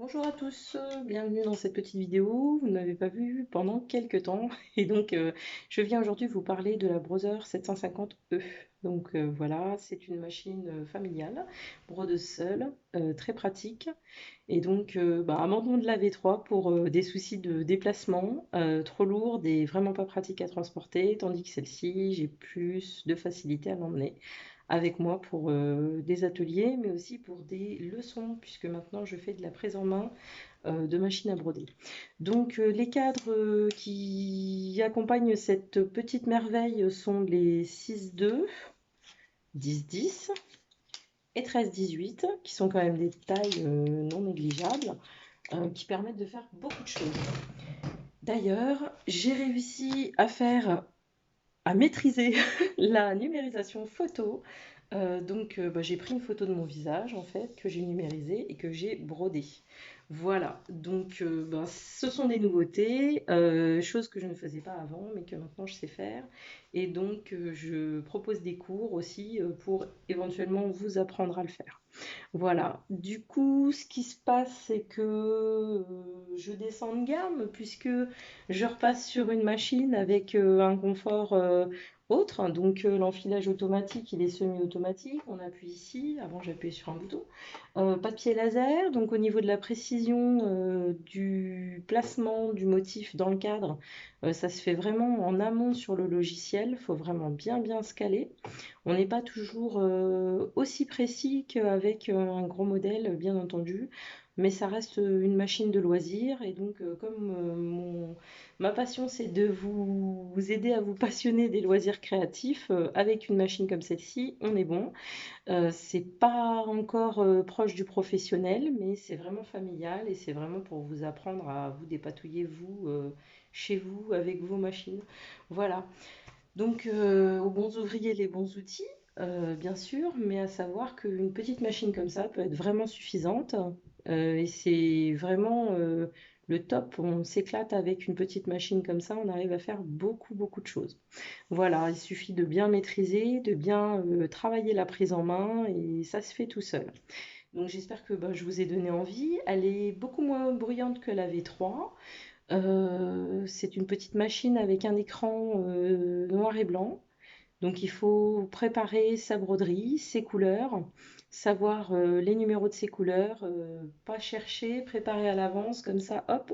Bonjour à tous, bienvenue dans cette petite vidéo. Vous ne m'avez pas vu pendant quelques temps et donc je viens aujourd'hui vous parler de la Brother 750E. Donc voilà, c'est une machine familiale, brodeuse seule, très pratique. Et donc abandon de la V3 pour des soucis de déplacement, trop lourde et vraiment pas pratique à transporter, tandis que celle-ci, j'ai plus de facilité à l'emmener avec moi pour des ateliers, mais aussi pour des leçons, puisque maintenant je fais de la prise en main de machines à broder. Donc les cadres qui accompagnent cette petite merveille sont les 6-2, 10-10 et 13-18, qui sont quand même des tailles non négligeables, qui permettent de faire beaucoup de choses. D'ailleurs, j'ai réussi à maîtriser la numérisation photo. J'ai pris une photo de mon visage en fait que j'ai numérisée et que j'ai brodée. Voilà, ce sont des nouveautés, choses que je ne faisais pas avant mais que maintenant je sais faire. Et donc je propose des cours aussi pour éventuellement vous apprendre à le faire. Voilà, du coup, ce qui se passe, c'est que je descends de gamme puisque je repasse sur une machine avec un confort autre. Donc, l'enfilage automatique, il est semi-automatique. On appuie ici, avant j'appuyais sur un bouton. Pas de pied laser, donc au niveau de la précision du placement du motif dans le cadre, ça se fait vraiment en amont sur le logiciel. Il faut vraiment bien se caler. On n'est pas toujours aussi précis qu'avec un gros modèle, bien entendu, mais ça reste une machine de loisir. Et donc, comme ma passion, c'est de vous aider à vous passionner des loisirs créatifs, avec une machine comme celle-ci, on est bon. C'est pas encore proche du professionnel, mais c'est vraiment familial et c'est vraiment pour vous apprendre à vous dépatouiller, vous, chez vous, avec vos machines. Voilà. Donc, aux bons ouvriers, les bons outils, bien sûr, mais à savoir qu'une petite machine comme ça peut être vraiment suffisante. Et c'est vraiment le top. On s'éclate avec une petite machine comme ça, on arrive à faire beaucoup de choses. Voilà, il suffit de bien maîtriser, de bien travailler la prise en main et ça se fait tout seul. Donc j'espère que je vous ai donné envie. Elle est beaucoup moins bruyante que la V3. C'est une petite machine avec un écran noir et blanc. Donc il faut préparer sa broderie, ses couleurs, savoir les numéros de ses couleurs, pas chercher, préparer à l'avance, comme ça, hop,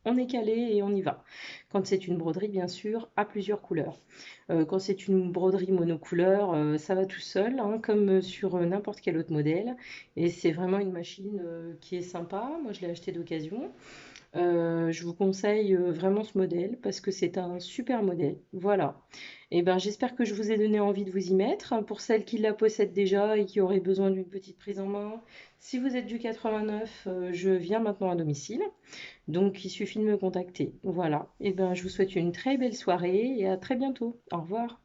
on est calé et on y va. Quand c'est une broderie, bien sûr, à plusieurs couleurs. Quand c'est une broderie monocouleur, ça va tout seul, hein, comme sur n'importe quel autre modèle. Et c'est vraiment une machine qui est sympa. Moi, je l'ai acheté d'occasion. Je vous conseille vraiment ce modèle parce que c'est un super modèle. Voilà. Et ben, j'espère que je vous ai donné envie de vous y mettre. Pour celles qui la possèdent déjà et qui auraient besoin d'une petite prise en main, si vous êtes du 89, je viens maintenant à domicile. Donc, il suffit de me contacter. Voilà. Et ben, je vous souhaite une très belle soirée et à très bientôt. Au revoir.